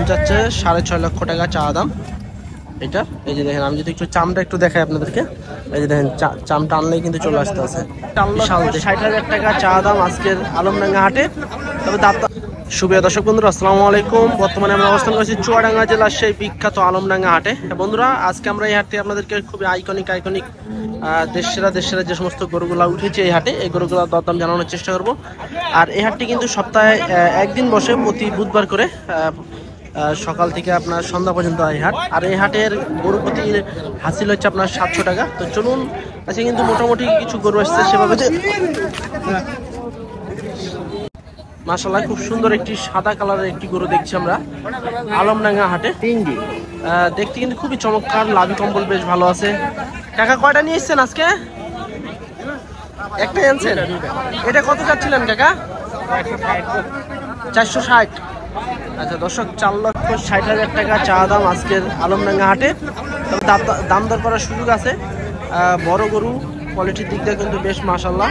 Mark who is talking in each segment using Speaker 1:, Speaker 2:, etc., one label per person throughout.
Speaker 1: চাচ্ছে 6.5 লক্ষ টাকা চা দাম এটা। এই যে দেখেন, আমি যদি একটু চামটা একটু দেখাই আপনাদেরকে, এই যে দেখেন চামটা আনলেই কিন্তু চলে আসতে আছে। 60,000 টাকা চা দাম আজকের আলমডাঙ্গা হাটে। তবে দাম সুপ্রিয় দর্শক বন্ধুরা, আসসালামু আলাইকুম। বর্তমানে আমরা অবস্থান করছি চুয়াডাঙ্গা জেলার সেই বিখ্যাত আলমডাঙ্গা হাটে। বন্ধুরা, আজকে আমরা এই হাটে আপনাদেরকে খুবই আইকনিক দেশেরা যে সমস্ত গরুগুলা উঠেছে এই হাটে, এই গরুগুলোর দরদাম জানানোর চেষ্টা করব। আর এই হাটটি কিন্তু সপ্তাহে একদিন বসে, প্রতি বুধবার করে, সকাল থেকে আপনার সন্ধ্যা পর্যন্ত এই হাট। আর এই হাটের গরু প্রতি হাসিল হচ্ছে আপনার 700 টাকা। তো চলুন, আজকে কিন্তু মোটামুটি কিছু গরু আসছে সেভাবে। মাশাআল্লাহ, খুব সুন্দর একটি সাদা কালারের একটি গরু দেখছি আমরা আলমডাঙ্গা হাটে। দেখতে কিন্তু খুবই চমৎকার, লাভি কম্বল বেশ ভালো আছে। কাকা কয়টা নিয়ে এসছেন আজকে? একটাই আনছেন? এটা কত চাচ্ছিলেন কাকা? 460। আচ্ছা দর্শক, 4,60,000 টাকা চা দাম আজকের আলমডাঙ্গা হাটে। তবে দাম দর করার সুযোগ আছে। বড় গরু কোয়ালিটির দিক দিয়ে কিন্তু বেশ মাশাআল্লাহ।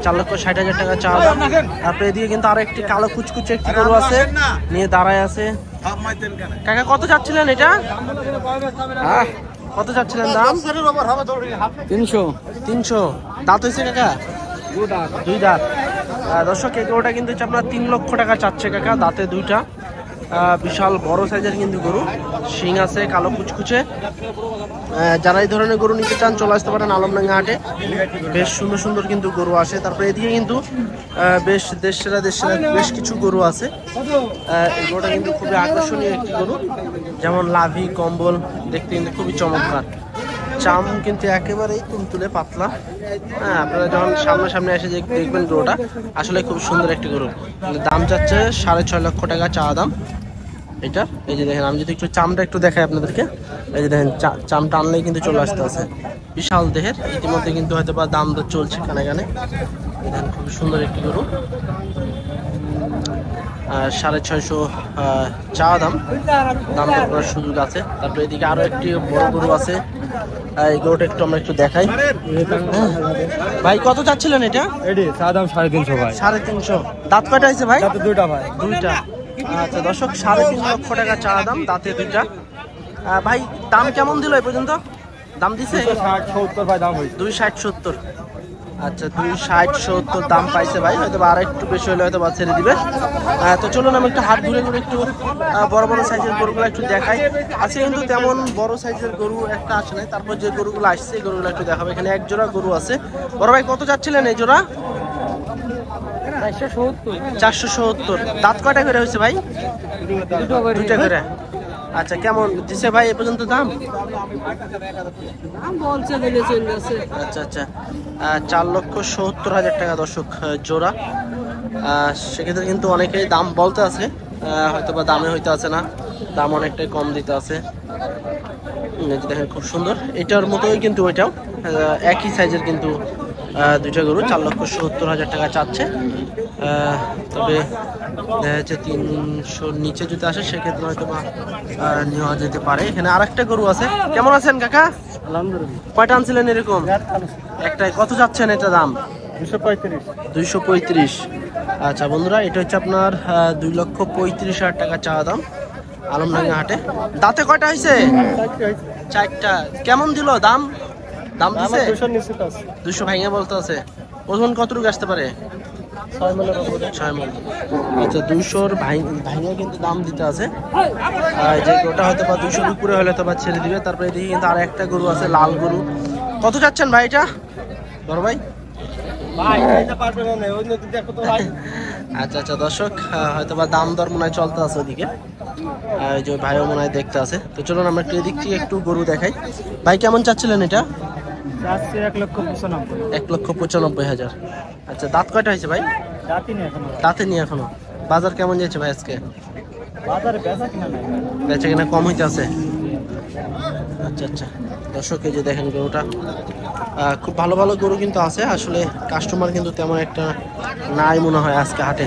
Speaker 1: 4,60,000 টাকা চা দাম। তারপরে এদিকে কিন্তু আরো একটি কালো কুচকুচে একটি গরু আছে, নিয়ে দাঁড়ায় আছে। কাকা কত চাচ্ছিলেন এটা? কত চাচ্ছিলেন দাম? 300। দাঁত হয়েছে কাকা? 2 দাঁত। দর্শক, এই গরুটা কিন্তু আপনার 3 লক্ষ টাকা চাচ্ছে কাকা, দাঁতে 2টা। বিশাল বড় সাইজের কিন্তু গরু, শিং আছে, কালো কুচকুচে। যারা এই ধরনের গরু নিতে চান চলে আসতে পারেন আলমডাঙ্গা হাটে। বেশ সুন্দর সুন্দর কিন্তু গরু আসে। তারপরে এদিকে কিন্তু বেশ দেশেরা বেশ কিছু গরু আছে। এই গরুটা কিন্তু খুবই আকর্ষণীয় একটি গরু, যেমন লাভি কম্বল দেখতে কিন্তু খুবই চমৎকার। চাম কিন্তু একেবারেই তুলতুলে পাতলা। হ্যাঁ, আপনারা যখন সামনে এসে দেখবেন গরুটা আসলে খুব সুন্দর একটি গরু। দাম যাচ্ছে 6.5 লক্ষ টাকা চা দাম এটা। এই যে দেখেন, আমি যদি একটু চামটা একটু দেখাই আপনাদেরকে, এই যে দেখেন চামটা আনলেই কিন্তু চলে আসতে আছে। বিশাল দেহের, ইতিমধ্যে কিন্তু হয়তো বা দাম দর চলছে কানে কানে। দেখেন খুবই সুন্দর একটি গরু, 650 চা দাম দর করার সুযোগ আছে। তারপরে এদিকে আরো একটি বড় গরু আছে, এই গরুটা আমরা একটু দেখাই। ভাই কত চাচ্ছিলেন এটা?
Speaker 2: চা দাম 350 ভাই।
Speaker 1: 350। দাঁত কয়টা হয়েছে ভাই?
Speaker 2: 2টা ভাই।
Speaker 1: 2টা। আচ্ছা দর্শক, 3.5 লক্ষ টাকা চা দাম, দাঁতে 2টা। ভাই দাম কেমন দিল এই পর্যন্ত? দাম দিছে
Speaker 2: 260-70 ভাই দাম হইছে।
Speaker 1: 260-70। আচ্ছা 260-70 দাম পাইছে ভাই, হয়তো আর একটু বেশি হলে হয়তো ছেড়ে দিবে। তো চলুন আমি একটু হাত ঘুরে একটু বড় সাইজের গরুগুলো একটু দেখাই। আজকে কিন্তু তেমন বড় সাইজের গরু একটা আসে নাই, তারপর যে গরুগুলো আসছে এই গরুগুলো একটু দেখাবো। এখানে এক জোড়া গরু আছে। বড় ভাই কত যাচ্ছিলেন এই জোড়া? 470। দাঁত কয়টা করে হয়েছে ভাই? 2টা করে। আচ্ছা, কেমন দিছে ভাই এ পর্যন্ত দাম? আচ্ছা 4,70,000 টাকা দর্শক জোড়া। সেক্ষেত্রে কিন্তু অনেকেই দাম বলতে আছে, হয়তো বা দামে হইতে আছে না, দাম অনেকটাই কম দিতে আছে। দেখেন খুব সুন্দর, এটার মতোই কিন্তু ওইটাও একই সাইজের কিন্তু 2টা গরু। 4,70,000 টাকা চাচ্ছে। তবে দেখা যাচ্ছে 300 নিচে যদি আসে সেক্ষেত্রে হয়তো বা নেওয়া যেতে পারে। এখানে আরেকটা গরু আছে। কেমন আছেন কাকা?
Speaker 2: আলহামদুলিল্লাহ।
Speaker 1: কয়টা আনছিলেন এরকম? একটাই। কত যাচ্ছেন এটা দাম?
Speaker 2: 235।
Speaker 1: আচ্ছা বন্ধুরা, এটা হচ্ছে আপনার 2,35,000 টাকা চা দাম আলমডাঙ্গা হাটে। দাঁতে কয়টা হয়েছে? 4টা। কেমন দিল দাম? দাম দিছে 200 ভাঙে বলতে আছে। ওজন কতটুকু আসতে পারে? 6 মণ। আচ্ছা 200 ভাঙে কিন্তু দাম দিতে আছে। যে ওটা হয়তো বা 200 উপরে হলে তো বা ছেড়ে দিবে। তারপরে এদিকে কিন্তু আর একটা গরু আছে, লাল গরু। কত যাচ্ছেন ভাই এটা বড় ভাই? আচ্ছা দর্শক, হয়তো বা দাম দর মনে হয় চলতে আছে ওদিকে, যে ভাইও মনে হয় দেখতে আছে। তো চলুন আমরা একটু এদিক থেকে একটু গরু দেখাই। ভাই কেমন চাচ্ছিলেন এটা? 1,95,000। আচ্ছা, দাঁত কয়টা হয়েছে ভাই? দাঁতে নিয়ে এখনো। বাজার কেমন যাচ্ছে ভাই আজকে? বেচা কিনা কম হইতে আছে। আচ্ছা দর্শক, এই যে দেখেন গরুটা, খুব ভালো গরু কিন্তু আছে। আসলে কাস্টমার কিন্তু তেমন একটা নাই মনে হয় আজকে হাটে।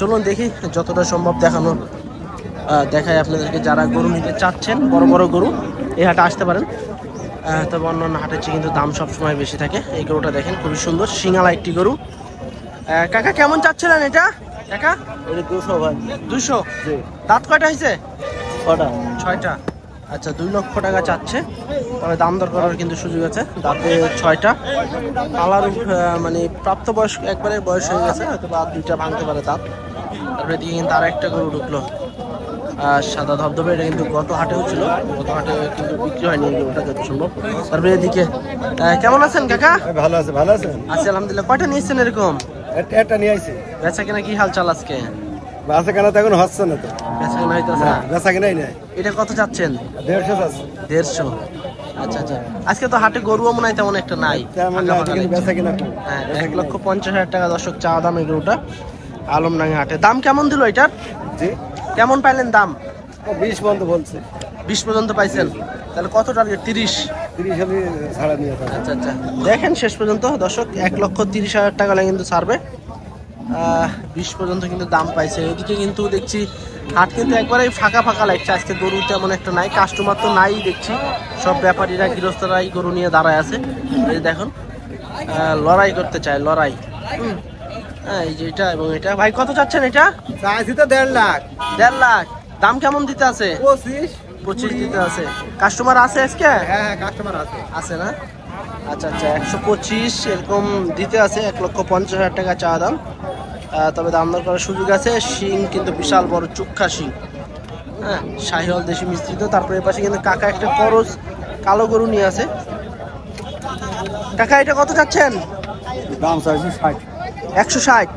Speaker 1: চলুন দেখি যতটা সম্ভব দেখাই আপনাদেরকে। যারা গরু নিতে চাচ্ছেন, বড় গরু, এই হাটে আসতে পারেন। তবে অন্যান্য হাটের চেয়ে কিন্তু দাম সবসময় বেশি থাকে। এই গরুটা দেখেন খুবই সুন্দর, সিঙ্গালা একটি গরু। কাকা কেমন চাচ্ছিলেন এটা? কাকা
Speaker 2: 200 ভাই।
Speaker 1: 200। দাঁত কয়টা হয়েছে? 6টা। আচ্ছা 2 লক্ষ টাকা চাচ্ছে, তবে দাম দর করার কিন্তু সুযোগ আছে। দাঁতে 6টা, পালার মানে প্রাপ্তবয়স্ক একবারে বয়স হয়ে গেছে, হয়তো বা 2টা ভাঙতে পারে দাঁত। তারপরে দিকে কিন্তু আর একটা গরু ঢুকলো সাদা ধবধবে, এটা কিন্তু গত হাটেও ছিল, গত হাটে কিন্তু বিক্রি হয়নি ওটা যত সম্ভব। তারপরে এদিকে কেমন আছেন কাকা?
Speaker 2: ভালো আছে, ভালো আছে।
Speaker 1: আছি আলহামদুলিল্লাহ। কয়টা নিয়েছেন এরকম?
Speaker 2: একটা নিয়ে আইছি।
Speaker 1: বেচা কেনা কি হাল চাল আজকে?
Speaker 2: বেচা কেনা তো এখন হচ্ছে না তো।
Speaker 1: বেচা কেনা হইতেছে না?
Speaker 2: বেচা কেনাই নাই।
Speaker 1: এটা কত চাচ্ছেন?
Speaker 2: 150 আছে।
Speaker 1: 150। আচ্ছা আচ্ছা, আজকে তো হাটে গরুও মনে হয় তেমন একটা নাই।
Speaker 2: বেচা কেনা
Speaker 1: হ্যাঁ, 1,50,000 টাকা দর্শক চা দাম এই গরুটা আলমডাঙ্গা হাটে। দাম কেমন দিল এটার?
Speaker 2: জি,
Speaker 1: কেমন পাইলেন দাম?
Speaker 2: 20 পর্যন্ত বলছে।
Speaker 1: 20 পর্যন্ত পাইছেন? তাহলে কত টার্গেট? 30
Speaker 2: হলে ছাড়া নিয়ে যাবে।
Speaker 1: আচ্ছা আচ্ছা, দেখেন শেষ পর্যন্ত দর্শক 1,30,000 টাকা লাগে কিন্তু ছাড়বে। 20 পর্যন্ত কিন্তু দাম পাইছে। এদিকে কিন্তু দেখছি হাট কিন্তু একবারেই ফাঁকা ফাঁকা লাগছে আজকে, গরু তেমন একটা নাই, কাস্টমার তো নাই দেখছি, সব ব্যাপারীরা গৃহস্থরাই গরু নিয়ে দাঁড়ায় আছে। এই দেখুন লড়াই করতে চায়, লড়াই। হ্যাঁ, এই যে এটা এবং এটা। ভাই কত চাচ্ছেন এটা?
Speaker 2: চাইছি তো 1.5 লাখ।
Speaker 1: 1.5 লাখ। দাম কেমন দিতে আছে?
Speaker 2: 25
Speaker 1: দিতে আছে। কাস্টমার আছে আজকে?
Speaker 2: হ্যাঁ, কাস্টমার আছে।
Speaker 1: আছে না? আচ্ছা আচ্ছা, 125 এরকম দিতে আছে। 1,50,000 টাকা চা দাম। তবে দাম দর করার সুযোগ আছে। শিং কিন্তু বিশাল বড় চুক্ষা শিং, হ্যাঁ, শাহিওয়াল দেশি মিশ্রিত। তারপরে এর পাশে কিন্তু কাকা একটা করজ কালো গরু নিয়ে আছে। কাকা এটা কত চাচ্ছেন?
Speaker 2: দাম চাইছি 60।
Speaker 1: 160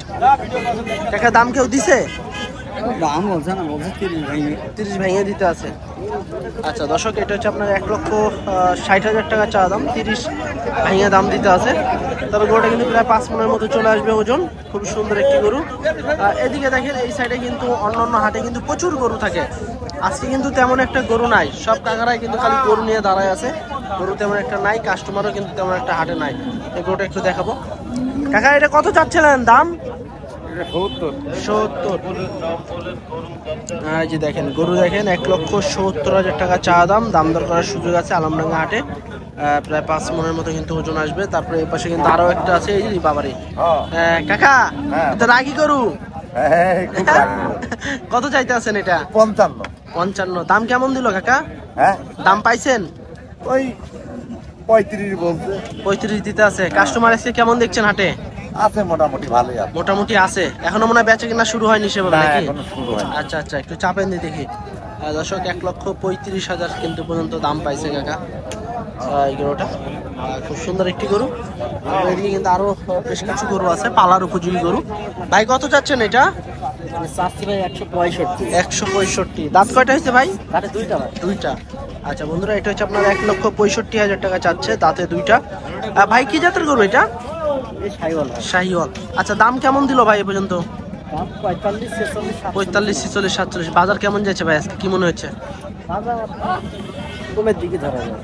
Speaker 1: টাকা দাম কেউ দিছে?
Speaker 2: দাম বলছে না, বলছে
Speaker 1: 30 ভেঙে দিতে আছে। আচ্ছা দর্শক, এটা হচ্ছে আপনার 1,60,000 টাকা চা দাম, 30 ভেঙে দাম দিতে আছে। তবে গরুটা কিন্তু প্রায় 5 মনের মতো চলে আসবে ওজন। খুব সুন্দর একটি গরু। এদিকে দেখেন এই সাইডে কিন্তু অন্যান্য হাটে কিন্তু প্রচুর গরু থাকে, আজকে কিন্তু তেমন একটা গরু নাই। সব কাকারাই কিন্তু খালি গরু নিয়ে দাঁড়ায় আছে, গরু তেমন একটা নাই, কাস্টমারও কিন্তু তেমন একটা হাটে নাই। এই গরুটা একটু দেখাবো। কাকা এটা কত চাচ্ছিলেন দাম? 70। এই যে দেখেন গরু দেখেন, 1,70,000 টাকা চা দাম। দাম দর করার সুযোগ আছে আলমডাঙ্গা হাটে। প্রায় 5 মনের মতো কিন্তু ওজন আসবে। তারপরে এই পাশে কিন্তু আরো একটা আছে, এই বাবারে কাকা, এটা রাগি গরু। কত চাইতে আছেন এটা? 55। দাম কেমন দিল কাকা?
Speaker 2: হ্যাঁ,
Speaker 1: দাম পাইছেন?
Speaker 2: ওই 35 বলছে।
Speaker 1: 35 দিতে আছে। কাস্টমার আজকে কেমন দেখছেন হাটে?
Speaker 2: আছে মোটামুটি ভালোই আছে।
Speaker 1: মোটামুটি আছে, এখনো মনে হয় বেচা কিনা শুরু হয়নি সেভাবে নাকি?
Speaker 2: এখনো শুরু হয়নি।
Speaker 1: আচ্ছা আচ্ছা, একটু চাপেন দিয়ে দেখি। দর্শক 1,35,000 কিন্তু পর্যন্ত দাম পাইছে কাকা এই গরুটা। খুব সুন্দর একটি গরু। এদিকে কিন্তু আরো বেশ কিছু গরু আছে, পালার উপযোগী গরু। ভাই কত চাচ্ছেন এটা? 165। দাঁত কয়টা হয়েছে ভাই? দুইটা। আচ্ছা বন্ধুরা, এটা হচ্ছে আপনার 1,65,000 টাকা চাচ্ছে, দাঁতে 2টা। ভাই কি জাতের গরু এটা? শাহিওয়াল। আচ্ছা দাম কেমন দিল ভাই এ পর্যন্ত? 45, 46, 47। বাজার কেমন যাচ্ছে ভাই আজকে, কি মনে হচ্ছে?
Speaker 2: কমের দিকে ধরা যায়,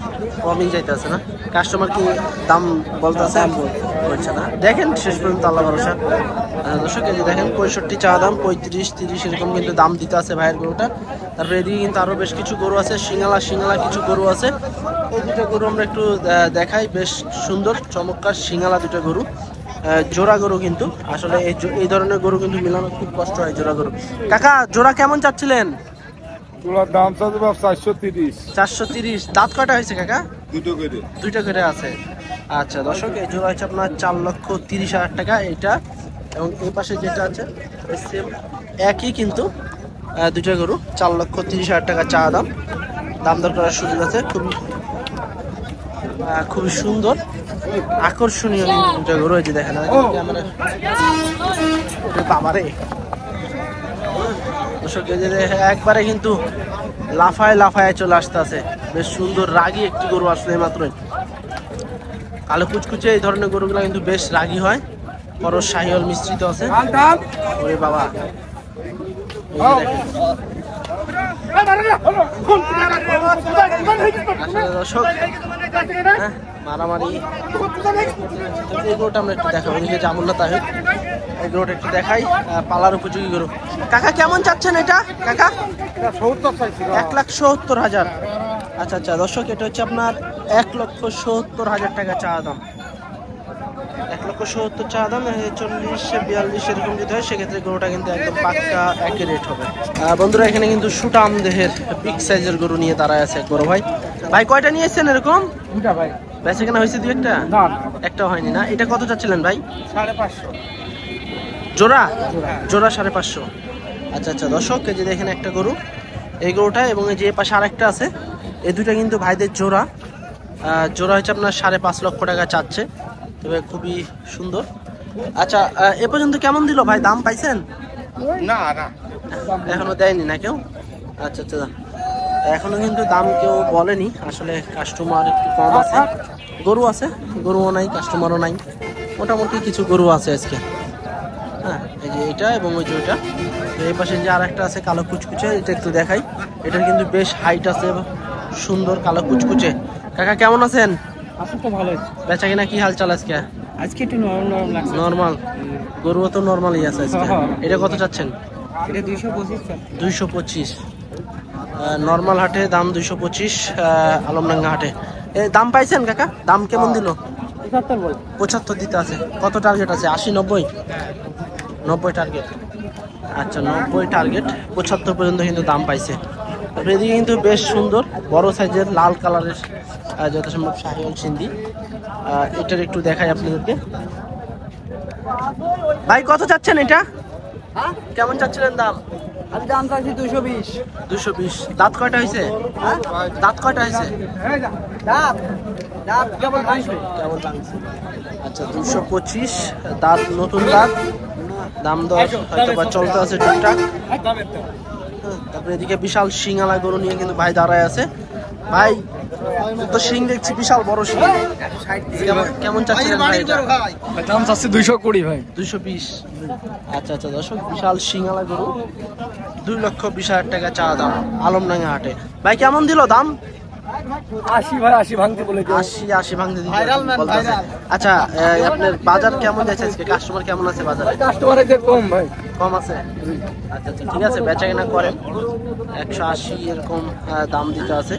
Speaker 1: কমই যাইতেছে না? কাস্টমার কি দাম বলতেছে? বলছে না। দেখেন শেষ পর্যন্ত আল্লাহ ভরসা। দর্শক এই যে দেখেন 65 চা দাম, 35, 30 এরকম কিন্তু দাম দিতে আছে ভাইয়ের গরুটা। তারপরে এদিকে কিন্তু আরো বেশ কিছু গরু আছে, সিঙ্গালা কিছু গরু আছে। এই দুটো গরু আমরা একটু দেখাই, বেশ সুন্দর চমৎকার সিঙ্গালা দুটো গরু, জোড়া গরু কিন্তু। আসলে এই ধরনের গরু কিন্তু মিলানো খুব কষ্ট হয়, জোড়া গরু। কাকা জোড়া কেমন চাচ্ছিলেন?
Speaker 2: তোলার দাম চাচ্ছে 430।
Speaker 1: 430। দাঁত কয়টা হয়েছে কাকা? দুইটা করে আছে। আচ্ছা দর্শক, এই জোড়া হচ্ছে আপনার 4,30,000 টাকা এটা। এবং এই পাশে যেটা আছে সেম একই কিন্তু দুইটা গরু, 4,30,000 টাকা চা দাম। দাম দর করার সুযোগ আছে। খুবই সুন্দর আকর্ষণীয় দুইটা গরু। এই যে দেখেন ক্যামেরা, বাবারে দর্শক এই যে একবারে কিন্তু লাফায় চলে আসতে আছে। বেশ সুন্দর রাগী একটি গরু আসলে মাত্রই। কালো কুচকুচে এই ধরনের গরুগুলো কিন্তু বেশ রাগী হয়, বড় শাহিওয়াল মিশ্রিত আছে। ওরে বাবা, আসলে দর্শক মারামারি। এই গরুটা আমরা একটু দেখাবো, এদিকে জামুল্লা তাহিদ, এই গরুটা একটু দেখাই, পালার উপযোগী গরু। কাকা কেমন চাচ্ছেন এটা? কাকা 1,70,000। আচ্ছা আচ্ছা দর্শক, এটা হচ্ছে আপনার 1,70,000 টাকা চা দাম। 1,70,000 চা দাম, 40-42 এরকম যদি হয় সেক্ষেত্রে গরুটা কিন্তু একদম পাক্কা একই রেট হবে। বন্ধুরা এখানে কিন্তু সুটাম দেহের বিগ সাইজের গরু নিয়ে দাঁড়ায় আছে বড় ভাই। ভাই কয়টা নিয়ে এসছেন এরকম?
Speaker 2: দুটা ভাই।
Speaker 1: বেচা কেনা হয়েছে দু একটা?
Speaker 2: না
Speaker 1: একটাও হয়নি না। এটা কত চাচ্ছিলেন ভাই?
Speaker 2: 550
Speaker 1: জোড়া? জোড়া 550। আচ্ছা আচ্ছা দর্শক, এই যে দেখেন একটা গরু, এই গরুটা এবং এই যে পাশে আরেকটা আছে, এই দুইটা কিন্তু ভাইদের জোড়া। জোড়া হচ্ছে আপনার 5.5 লক্ষ টাকা চাচ্ছে, তবে খুবই সুন্দর। আচ্ছা এ পর্যন্ত কেমন দিল ভাই, দাম পাইছেন?
Speaker 2: না না
Speaker 1: এখনো দেয়নি না কেউ? আচ্ছা আচ্ছা, এখনো কিন্তু দাম কেউ বলেনি, আসলে কাস্টমার একটু কম আছে। গরু আছে, গরুও নাই, কাস্টমারও নাই, মোটামুটি কিছু গরু আছে আজকে। হ্যাঁ এই যে এটা এবং ওই যে ওইটা, এই পাশে যে আর একটা আছে কালো কুচকুচে, এটা একটু দেখাই। এটার কিন্তু বেশ হাইট আছে, সুন্দর কালো কুচকুচে। কাকা কেমন আছেন?
Speaker 2: আসলে তো ভালোই।
Speaker 1: বেচা কিনা কি হাল চাল আজকে?
Speaker 2: আজকে একটু নরম লাগছে।
Speaker 1: নরমাল? গরুও তো নরমালই আছে আজকে। এটা কত চাচ্ছেন?
Speaker 2: এটা 225 স্যার।
Speaker 1: 225 নরমাল হাটে দাম 225, আলমডাঙ্গা হাটে। দাম পাইছেন কাকা? দাম কেমন দিল?
Speaker 2: 75 বল।
Speaker 1: 75 দিতে আছে। কত টার্গেট আছে? 80-90? 90 টার্গেট। আচ্ছা 90 টার্গেট, 75 পর্যন্ত কিন্তু দাম পাইছে। তারপরে এদিকে কিন্তু বেশ সুন্দর বড় সাইজের লাল কালারের যথাসম্ভব শাহিওয়াল সিন্ধি, এটার একটু দেখাই আপনাদেরকে। ভাই কত চাচ্ছেন এটা?
Speaker 2: হ্যাঁ?
Speaker 1: কেমন চাচ্ছিলেন দাম?
Speaker 2: আমি দাম চাইছি 220।
Speaker 1: 220। দাঁত কয়টা হয়েছে?
Speaker 2: হ্যাঁ?
Speaker 1: দাঁত কয়টা হয়েছে?
Speaker 2: দাঁত দাঁত কেবল ভাঙছে।
Speaker 1: কেমন ভাঙছে? আচ্ছা 225 দাঁত, নতুন দাঁত। দাম দর হয়তো বা চলতে আছে টুকটাক। তারপরে এদিকে বিশাল শিঙালা গরু নিয়ে কিন্তু ভাই দাঁড়ায় আছে। ভাই তো শিং দেখছি, বিশাল বড় শিং। কেমন চাচ্ছিলেন ভাই এটা?
Speaker 2: দাম চাচ্ছি 220 ভাই।
Speaker 1: 220। আচ্ছা আচ্ছা দর্শক, বিশাল শিঙালা গরু, 2,20,000 টাকা চা দাম আলমডাঙ্গা হাটে। ভাই কেমন দিল দাম?
Speaker 2: 80 ভাই, 80 ভাঙতে বলে।
Speaker 1: 80 ভাঙতে দিতে বলতেছে। আচ্ছা আপনার বাজার কেমন যাচ্ছে আজকে? কাস্টমার কেমন আছে বাজারে?
Speaker 2: কাস্টমার এদের কম ভাই।
Speaker 1: কম আছে? আচ্ছা আচ্ছা ঠিক আছে, বেচা কেনা করেন। 180 এরকম দাম দিতে আছে।